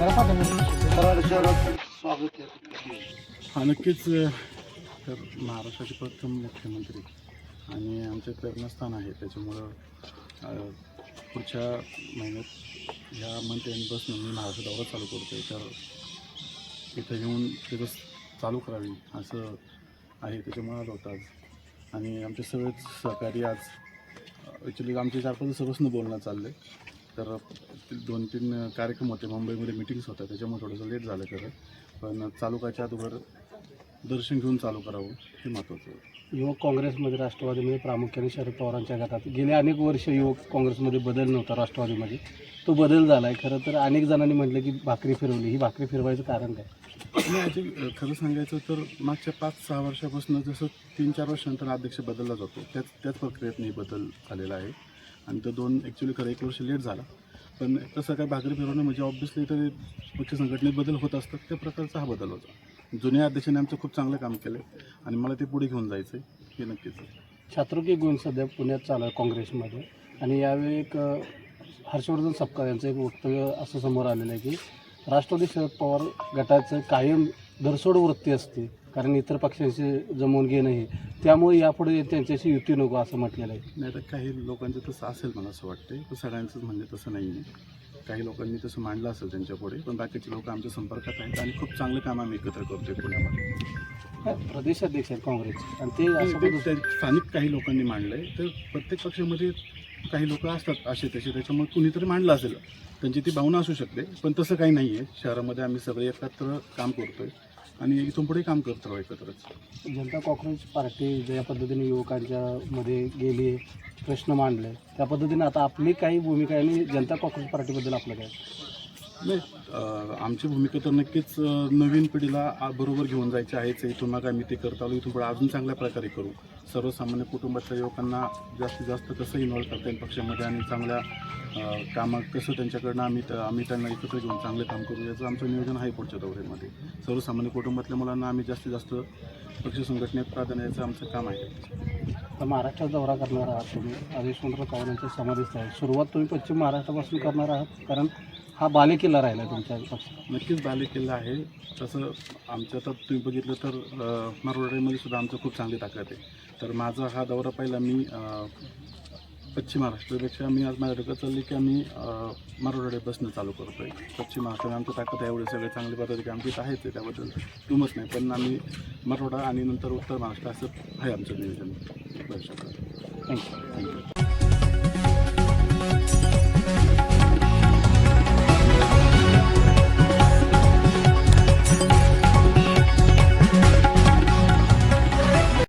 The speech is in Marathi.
कराड शहरात स्वागत आहे. हा नक्कीच तर महाराष्ट्राचे प्रथम मुख्यमंत्री आणि आमचे प्रेरणास्थान आहे. त्याच्यामुळं पुढच्या महिन्यात ह्या मंथ एंडपासून मी महाराष्ट्र दौरा चालू करतो आहे. तर इथं येऊन त्याचं चालू करावी असं आहे. त्याच्यामुळं आलो होतं आज आणि आमचे सगळेच सहकारी आज ॲक्च्युली आमचे 4-5 दिवसापासून बोलणं चाललं आहे. तर 2-3 कार्यक्रम होते, मुंबईमध्ये मिटिंग्स होत्या, त्याच्यामुळे थोडंसं लेट झालं खरं. पण चालुकाच्या अगोदर दर्शन घेऊन चालू करावं हे महत्त्वाचं आहे. युवक काँग्रेसमध्ये राष्ट्रवादीमध्ये प्रामुख्याने शरद पवारांच्या गटात गेले अनेक वर्ष युवक काँग्रेसमध्ये बदल नव्हता. राष्ट्रवादीमध्ये तो बदल झाला आहे. खरं तर अनेक जणांनी म्हटलं की भाकरी फिरवली. ही भाकरी फिरवायचं कारण काय? नाही, ॲक्च्युली खरं सांगायचं तर मागच्या 5-6 वर्षापासून जसं 3-4 वर्षानंतर अध्यक्ष बदलला जातो त्याच प्रक्रियेत बदल झालेला आहे. आणि तो 2 ॲक्च्युली खरं 1 वर्ष लेट झाला. पण तसं काय भाकरी फिरवणं म्हणजे ऑब्व्हियसली तर पक्ष संघटनेत बदल होत असतात, त्या प्रकारचा हा बदल होता. जुन्या अध्यक्षांनी आमचं खूप चांगलं काम केलं आणि मला ते पुढे घेऊन जायचं आहे हे नक्कीच आहे. छात्रकी गुण सध्या पुण्यात चालू आहे काँग्रेसमध्ये आणि यावेळी एक हर्षवर्धन सपकाळ यांचं एक वक्तव्य असं समोर आलेलं आहे की राष्ट्रवादी शरद पवार गटाचं कायम धरसोड वृत्ती असते, कारण इतर पक्षांशी जमवून घेणं हे, त्यामुळे यापुढे त्यांच्याशी युती नको असं म्हटलेलं आहे. नाही तर काही लोकांचं तसं असेल मला असं वाटतं, पण सगळ्यांचंच म्हणजे तसं नाही आहे. काही लोकांनी तसं मांडलं असेल त्यांच्यापुढे, पण बाकीचे लोक आमच्या संपर्कात आहेत आणि खूप चांगलं काम आम्ही एकत्र करतोय पुण्यामध्ये. प्रदेशाध्यक्ष आहेत काँग्रेसचे आणि ते असं स्थानिक काही लोकांनी मांडलं आहे. तर प्रत्येक पक्षामध्ये काही लोक असतात असे तसे, त्याच्यामुळे कुणीतरी मांडलं असेल, त्यांची ती भावना असू शकते. पण तसं काही नाही आहे. शहरामध्ये आम्ही सगळे एकत्र काम करतोय आणि इथून पुढे काम करत राहू एकत्रच. जनता काँग्रेस पार्टी ज्या पद्धतीने युवकांच्या मध्ये गेली, प्रश्न मांडले, त्या पद्धतीने आता आपली काही भूमिका आहे आणि जनता काँग्रेस पार्टीबद्दल आपलं काय? नाही, आमची भूमिका तर नक्कीच नवीन पिढीला बरोबर घेऊन जायची आहेच. इथून मग आम्ही ते करत आलो, इथून पुढे अजून चांगल्या प्रकारे करू. सर्वसामान्य कुटुंबातल्या युवकांना जास्तीत जास्त कसं इन्व्हॉल्व करता येईल पक्षामध्ये आणि चांगल्या कामं कसं त्यांच्याकडनं आम्ही त्यांना एकत्र घेऊन चांगलं काम करू, याचं आमचं नियोजन आहे पुढच्या दौऱ्यामध्ये. सर्वसामान्य कुटुंबातल्या मुलांना आम्ही जास्तीत जास्त पक्ष संघटनेत प्राधान्य द्यायचं आमचं काम आहे. तर महाराष्ट्रात दौरा करणार आहात तुम्ही, यशवंतराव चव्हाणांच्या समाधीस्थळ आहे. सुरुवात तुम्ही पश्चिम महाराष्ट्रापासून करणार आहात, कारण हा बालेकिल्ला राहिला तुमच्या पक्षात. नक्कीच बालेकिल्ला आहे. तसं आमच्या आता तुम्ही बघितलं तर मारोडमध्ये सुद्धा आमचं खूप चांगली ताकद आहे. तर माझा हा दौरा पहिला मी पश्चिम महाराष्ट्रापेक्षा मी आज माझ्या डोक्यात चालली की आम्ही मारोडे बसणं चालू करतो आहे. पश्चिम महाराष्ट्रात आमचं ताकद आहे, एवढे सगळे चांगले पद्धतीने आमची आहेच आहे, त्याबद्दल तुमच नाही. पण आम्ही मराठवाडा आणि नंतर उत्तर महाराष्ट्र असं आहे आमचं नियोजन. थँक्यू. थँक्यू.